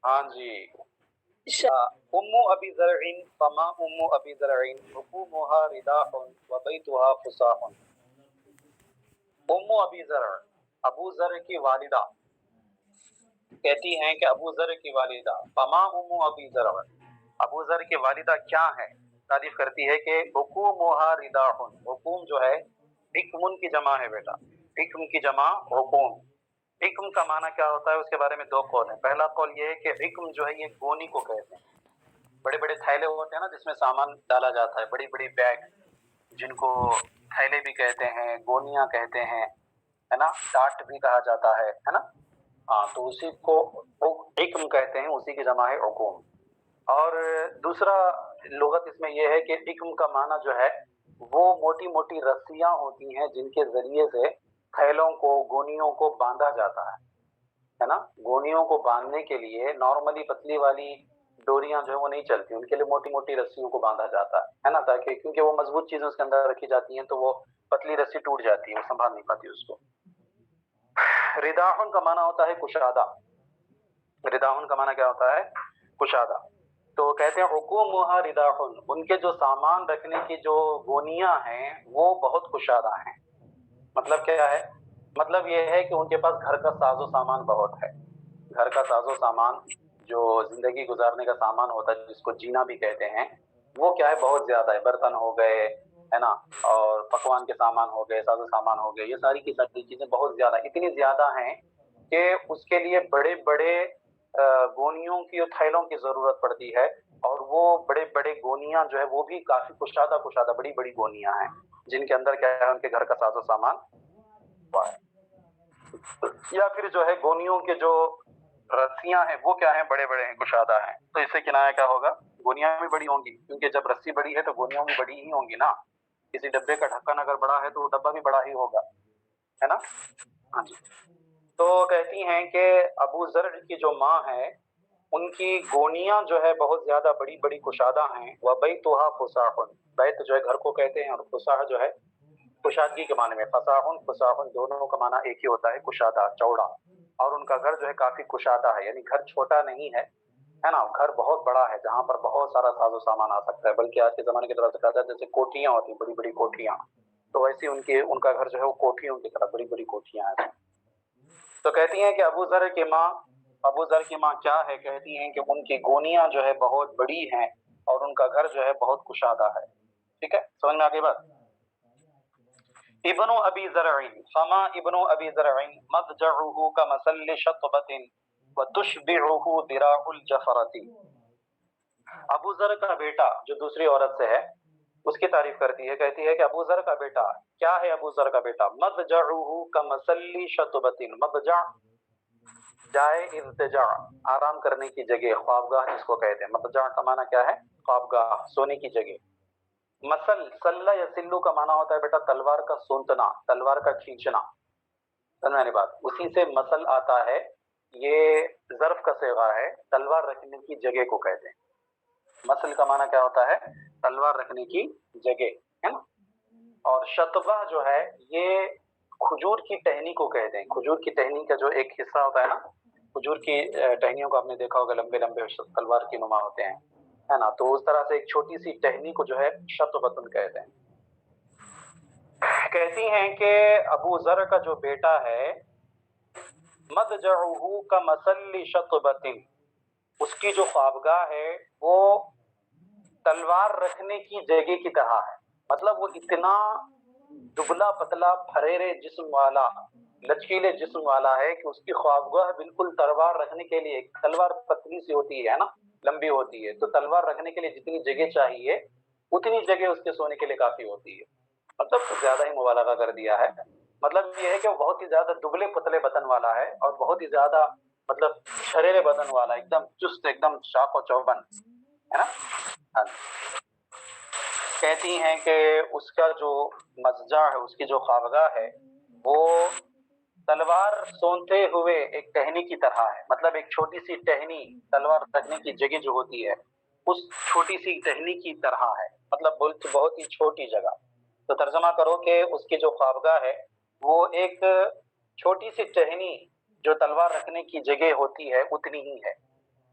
ہاں جی. امو ابی زرعین فما امو ابی زرعین حکومها رداح و بیتها فساح. امو ابی زرع، ابو زرع کی والدہ کہتی ہیں کہ ابو ذر کی والدہ فما ام ابی ذر، ابو ذر کی والدہ کیا ہے؟ تعریف کرتی ہے کہ حکومها رداح، حکوم جو ہے حکم کی جمع ہے بیٹا، حکم کی جمع حکوم. حکم کا معنی کیا ہوتا ہے اس کے بارے میں دو قول ہیں. پہلا قول یہ ہے کہ حکم جو ہے یہ گونی کو کہتے ہیں. بڑے بڑے تھیلے ہوتے ہیں نا جس میں سامان ڈالا جاتا ہے، بڑی بڑی بیگ جن کو تھیلے بھی کہتے ہیں، گونیاں کہتے ہیں، ہے نا، ڈاٹ بھی کہا جاتا ہے نا. ہاں تو اسی کو حکم کہتے ہیں، اسی کی جمع ہے حکوم. اور دوسرا لغت اس میں یہ ہے کہ حکم کا معنی جو ہے وہ موٹی موٹی رسیاں ہوتی ہیں جن کے ذریعے سے تھیلوں کو، گونیوں کو باندھا جاتا ہے نا. گونیوں کو باندھنے کے لیے نارملی پتلی والی ڈوریاں جو ہے وہ نہیں چلتی، ان کے لیے موٹی موٹی رسیوں کو باندھا جاتا ہے نا، تاکہ کیونکہ وہ مضبوط چیزیں اس کے اندر رکھی جاتی ہیں تو وہ پتلی رسی ٹوٹ جاتی ہے، وہ سنبھال نہیں پاتی اس کو. رداحن کا معنی ہوتا ہے کشادہ، رداحن کا معنی کیا ہوتا ہے؟ کشادہ. تو کہتے ہیں حکومها رداحن، ان کے جو سامان رکھنے کی جو گونیاں ہیں وہ بہت کشادہ ہیں. مطلب کیا ہے؟ مطلب یہ ہے کہ ان کے پاس گھر کا ساز و سامان بہت ہے. گھر کا ساز و سامان جو زندگی گزارنے کا سامان ہوتا ہے جس کو جینا بھی کہتے ہیں، وہ کیا ہے بہت زیادہ ہے. برتن ہو گئے ہے نا، اور پکوان کے سامان ہو گئے، ساز و سامان ہو گئے، یہ ساری کی ساری چیزیں بہت زیادہ، اتنی زیادہ ہیں کہ اس کے لیے بڑے بڑے گونیوں کی اور تھیلوں کی ضرورت پڑتی ہے. اور وہ بڑے بڑے گونیاں جو ہے وہ بھی کافی کشادہ کشادہ بڑی بڑی گونیاں ہیں جن کے اندر کیا ہے ان کے گھر کا ساز و سامان ہے. یا پھر جو ہے گونیوں کے جو رسیاں ہیں وہ کیا ہیں؟ بڑے بڑے ہیں، کشادہ ہیں. تو اس سے کنایا کیا ہوگا؟ گونیاں بھی بڑی ہوں گی، کیونکہ جب رسی بڑی ہے تو گونیاں بھی بڑی ہی ہوں گی نا. کسی ڈبے کا ڈھکن اگر بڑا ہے تو وہ ڈبہ بھی بڑا ہی ہوگا، ہے نا. ہاں جی. تو کہتی ہیں کہ ابو ذر کی جو ماں ہے ان کی گونیاں جو ہے بہت زیادہ بڑی بڑی کشادہ ہیں. وَبَيْتُهَا فُسَاحٌ، بیت جو ہے گھر کو کہتے ہیں، اور فساح جو ہے کشادگی کے معنی میں. فصاحن فساحن دونوں کا معنی ایک ہی ہوتا ہے، کشادہ، چوڑا. اور ان کا گھر جو ہے کافی کشادہ ہے، یعنی گھر چھوٹا نہیں ہے نا، گھر بہت بڑا ہے جہاں پر بہت سارا ساز و سامان آ سکتا ہے. بلکہ آج کے زمانے کی طرف سے کہا جاتا ہے جیسے کوٹھیاں ہوتی ہیں، بڑی بڑی کوٹھیاں، تو ویسی ان کا گھر جو ہے وہ کوٹھیوں کی طرح بڑی بڑی کوٹھیاں ہیں. تو کہتی ہیں کہ ابو ذر کی ماں کیا ہے؟ کہتی ہیں کہ ان کی گونیاں جو ہے بہت بڑی ہیں اور ان کا گھر جو ہے بہت کشادہ ہے. ٹھیک ہے، سمجھ میں آگے بات. ابن ابی زرعین فما ابن ابی زرعین مضجعه كمثل شطبة وتشبعه ذراع الجفرة. ابو ذر کا بیٹا جو دوسری عورت سے ہے اس کی تعریف کرتی ہے، کہتی ہے کہ ابو ذر کا بیٹا کیا ہے؟ ابو ذر کا بیٹا مضجعه كمثل شطبة، مضجع جائے ارتجاع، آرام کرنے کی جگہ، خوابگاہ جس کو کہتے ہیں. مضجع کا معنی کیا ہے؟ خوابگاہ، سونے کی جگہ. مسل سلہ یا سلو کا معنی ہوتا ہے بیٹا تلوار کا سونتنا، تلوار کا کھینچنا. سمجھنے بات، اسی سے مسل آتا ہے، یہ ظرف کا صیغہ ہے، تلوار رکھنے کی جگہ کو کہتے ہیں. مسل کا معنی کیا ہوتا ہے؟ تلوار رکھنے کی جگہ، ہے نا. اور شطبہ جو ہے یہ کھجور کی ٹہنی کو کہتے ہیں. کھجور کی ٹہنی کا جو ایک حصہ ہوتا ہے نا، کھجور کی ٹہنیوں کو آپ نے دیکھا ہوگا، لمبے لمبے تلوار کی نما ہوتے ہیں، ہے نا. تو اس طرح سے ایک چھوٹی سی ٹہنی کو جو ہے شطبۃ کہتے ہیں. کہتی ہیں کہ ابو ذر کا جو بیٹا ہے مضجعه كمثل شطبۃ، اس کی جو خوابگاہ ہے وہ تلوار رکھنے کی جگہ کی طرح ہے. مطلب وہ اتنا دبلا پتلا پھریرے جسم والا، لچکیلے جسم والا ہے کہ اس کی خوابگاہ بالکل تلوار رکھنے کے لیے، تلوار پتلی سی ہوتی ہے نا، لمبی ہوتی ہے، تو تلوار رکھنے کے لیے جتنی جگہ چاہیے اتنی جگہ اس کے سونے کے لیے کافی ہوتی ہے. مطلب زیادہ ہی مبالغہ کر دیا ہے. مطلب یہ ہے کہ وہ بہت ہی زیادہ دبلے پتلے بدن والا ہے اور بہت ہی زیادہ مطلب شریرے بدن والا، ایک دم چست، ایک دم چاق و چوبند، ہے نا. ہاں. کہتی ہیں کہ اس کا جو مضجع ہے، اس کی جو خوابگاہ ہے وہ تلوار سونتے ہوئے ایک ٹہنی کی طرح ہے. مطلب ایک چھوٹی سی ٹہنی تلوار رکھنے کی جگہ جو ہوتی ہے اس چھوٹی سی ٹہنی کی طرح ہے، مطلب بہت ہی چھوٹی جگہ. تو ترجمہ کرو کہ اس کی جو خوابگاہ ہے وہ ایک چھوٹی سی ٹہنی جو تلوار رکھنے کی جگہ ہوتی ہے اتنی ہی ہے.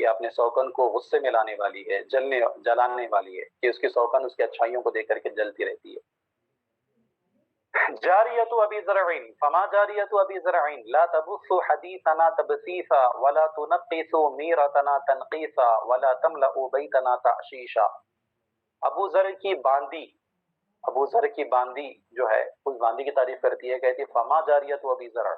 یہ اپنے سوکن کو غصے میں لانے والی ہے، جلانے والی ہے، کہ اس کی سوکن اس کی اچھائیوں کو دیکھ کر کے جلتی رہتی ہے۔ جاریت ابی زرعین فما جاریت ابی زرعین لا تبث حدیثنا تبثیثا ولا تنقص میرتنا تنقیصا ولا تملأ بیتنا تعشیشا۔ ابو ذر کی باندی، ابو ذر کی باندی جو ہے اس باندی کی تعریف کرتی ہے، کہتی ہے فما جاریت ابی زرع،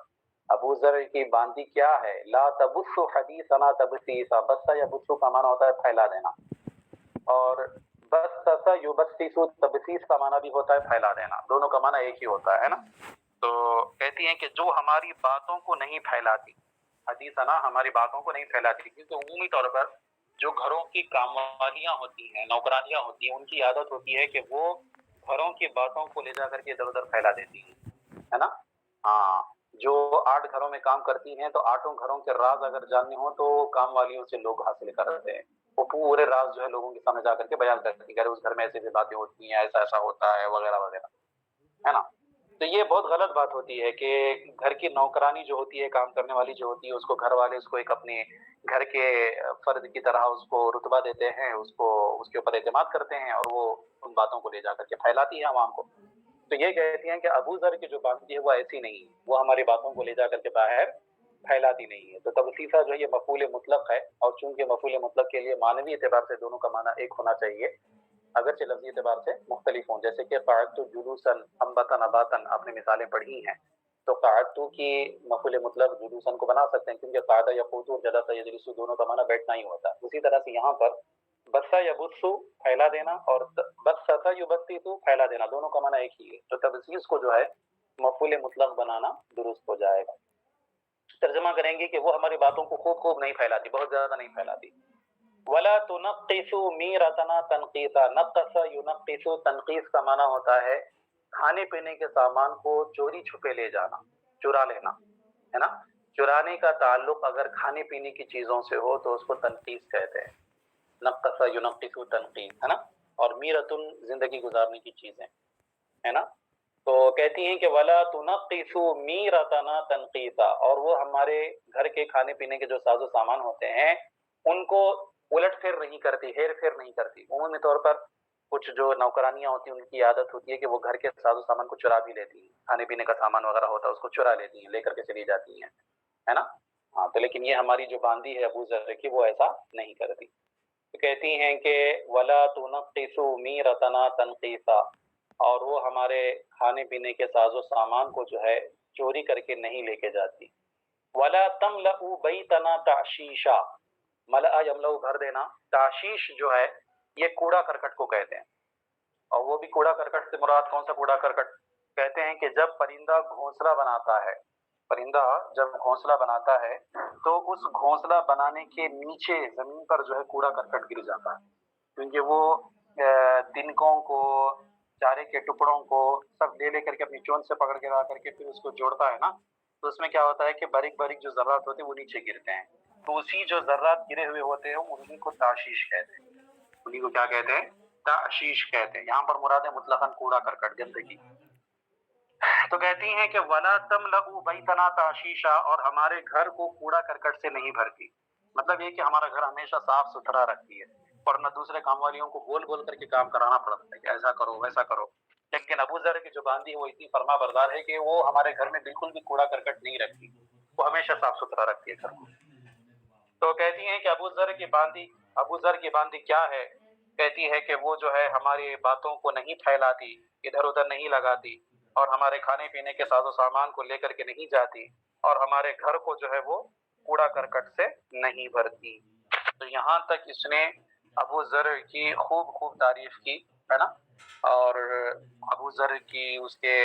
ابو ذر کی باندی کیا ہے، لا تبث حدیثنا تبثیثا، بث یا بث کا معنی ہوتا ہے پھیلا دینا، اور بث یبثث تبثیث کا معنی بھی ہوتا ہے پھیلا دینا، دونوں کا معنی ایک ہی ہوتا ہے نا۔ تو کہتی ہیں کہ جو ہماری باتوں کو نہیں پھیلاتی، حدیثنا ہماری باتوں کو نہیں پھیلاتی، کیونکہ عمومی طور پر جو گھروں کی کام والیاں ہوتی ہیں، نوکرانیاں ہوتی ہیں، ان کی عادت ہوتی ہے کہ وہ گھروں کی باتوں کو لے جا کر کے ادھر ادھر پھیلا دیتی ہیں، ہے نا۔ ہاں، جو 8 گھروں میں کام کرتی ہیں تو 8 گھروں کے راز اگر جاننے ہوں تو کام والیوں سے لوگ حاصل کرتے ہیں، وہ پورے راز جو ہے لوگوں کے سامنے جا کر کے بیان کرتی ہیں کہ اس گھر میں ایسی ایسی باتیں ہوتی ہیں، ایسا ایسا ہوتا ہے وغیرہ وغیرہ، ہے نا۔ تو یہ بہت غلط بات ہوتی ہے کہ گھر کی نوکرانی جو ہوتی ہے، کام کرنے والی جو ہوتی ہے، اس کو گھر والے اس کو ایک اپنے گھر کے فرد کی طرح اس کو رتبہ دیتے ہیں، اس کو اس کے اوپر اعتماد کرتے ہیں، اور وہ ان باتوں کو لے جا کر کے پھیلاتی ہے عوام کو۔ تو یہ کہتی ہیں کہ ابو ذر کی جو باندی ہے وہ ایسی نہیں ہے، وہ ہماری باتوں کو لے جا کر کے باہر پھیلاتی نہیں ہے۔ تو تبثیثہ جو ہے یہ مفعول مطلق ہے، اور چونکہ مفعول مطلق کے لیے معنوی اعتبار سے دونوں کا معنی ایک ہونا چاہیے، اگرچہ لفظی اعتبار سے مختلف ہوں، جیسے کہ قعدت جلوسا انبتا نباتا، آپ نے مثالیں پڑھی ہیں، تو قعدت کی مفعول مطلق جلوسا کو بنا سکتے ہیں، کیونکہ قعدہ یقعد اور جلس یجلس دونوں کا معنی بیٹھنا ہی ہوتا ہے۔ اسی طرح سے یہاں پر بث یبث پھیلا دینا، اور بث یبثث پھیلا دینا، دونوں کا معنی ایک ہی ہے۔ تو تبثیث کو جو ہے مفعول مطلق بنانا درست ہو جائے گا۔ ترجمہ کریں گے کہ وہ ہماری باتوں کو خوب خوب نہیں پھیلاتی، بہت زیادہ نہیں پھیلاتی۔ ولا تنقص میرتنا تنقیصا، نقص ینقص، تنقیص کا معنی ہوتا ہے کھانے پینے کے سامان کو چوری چھپے لے جانا، چرا لینا، ہے نا۔ چرانے کا تعلق اگر کھانے پینے کی چیزوں سے ہو تو اس کو تنقیص کہتے ہیں، نقص ینقص تنقیص، ہے نا۔ اور میرتن زندگی گزارنے کی چیزیں، ہے نا۔ تو کہتی ہیں کہ ولا تنقص میرتنا تنقیصا، اور وہ ہمارے گھر کے کھانے پینے کے جو ساز و سامان ہوتے ہیں ان کو الٹ پھیر نہیں کرتی، ہیر پھیر نہیں کرتی۔ عمومی طور پر کچھ جو نوکرانیاں ہوتی ہیں ان کی عادت ہوتی ہے کہ وہ گھر کے ساز و سامان کو چرا بھی لیتی ہیں، کھانے پینے کا سامان وغیرہ ہوتا ہے اس کو چرا لیتی ہیں، لے کر کے چلی جاتی ہیں، ہے نا۔ ہاں، تو لیکن یہ ہماری جو باندی ہے ابو ذر کی وہ ایسا نہیں کرتی۔ تو کہتی ہیں کہ ولا تنقص میرتنا تنقیصا، اور وہ ہمارے کھانے پینے کے ساز و سامان کو جو ہے چوری کر کے نہیں لے کے جاتی۔ ولا تملأ بیتنا تعشیشا، ملأ یملأ بھر دینا، تعشیش جو ہے یہ کوڑا کرکٹ کو کہتے ہیں، اور وہ بھی کوڑا کرکٹ سے مراد کون سا کوڑا کرکٹ؟ کہتے ہیں کہ جب پرندہ گھونسلہ بناتا ہے، پرندہ جب گھونسلہ بناتا ہے تو اس گھونسلہ بنانے کے نیچے زمین پر جو ہے کوڑا کرکٹ گر جاتا ہے، کیونکہ وہ تنکوں کو، چارے کے ٹکڑوں کو سب لے کر کے اپنی چونچ سے پکڑ کے لا کر کے پھر اس کو جوڑتا ہے نا، تو اس میں کیا ہوتا ہے کہ باریک باریک جو ذرات ہوتے ہیں وہ نیچے گرتے ہیں، تو اسی جو ذرات گرے ہوئے ہوتے ہیں انہیں کو تعشیش کہتے ہیں، انہیں کو کیا کہتے ہیں؟ تعشیش کہتے ہیں۔ یہاں پر مراد ہے مطلقاً کوڑا کرکٹ، گندگی۔ تو کہتی ہیں کہ ولا تملأ بیتنا تعشیشا، اور ہمارے گھر کو کوڑا کرکٹ سے نہیں بھرتی، مطلب یہ کہ ہمارا گھر ہمیشہ صاف ستھرا رکھتی ہے، اور نہ دوسرے کام والیوں کو بول بول کر کے کام کرانا پڑتا ہے کہ ایسا کرو ویسا کرو۔ لیکن ابو ذر کی جو باندی ہے وہ اتنی فرما بردار ہے کہ وہ ہمارے گھر میں بالکل بھی کوڑا کرکٹ نہیں رکھتی، وہ ہمیشہ صاف ستھرا رکھتی ہے گھر کو۔ تو کہتی ہیں کہ ابو ذر کی باندی کیا ہے؟ کہتی ہے کہ وہ جو ہے ہماری باتوں کو نہیں پھیلاتی، ادھر ادھر نہیں لگاتی، اور ہمارے کھانے پینے کے ساز و سامان کو لے کر کے نہیں جاتی، اور ہمارے گھر کو جو ہے وہ کوڑا کرکٹ سے نہیں بھرتی۔ تو یہاں تک اس نے ابو ذر کی خوب خوب تعریف کی، ہے نا، اور ابو ذر کی، اس کے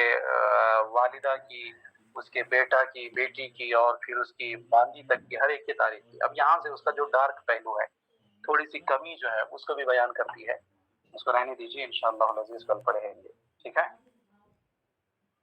والدہ کی، اس کے بیٹا کی، بیٹی کی، اور پھر اس کی باندی تک کی، ہر ایک کی تعریف کی۔ اب یہاں سے اس کا جو ڈارک پہلو ہے، تھوڑی سی کمی جو ہے اس کو بھی بیان کرتی ہے، اس کو رہنے دیجیے، انشاءاللہ العزیز کل پڑھیں گے، ٹھیک ہے۔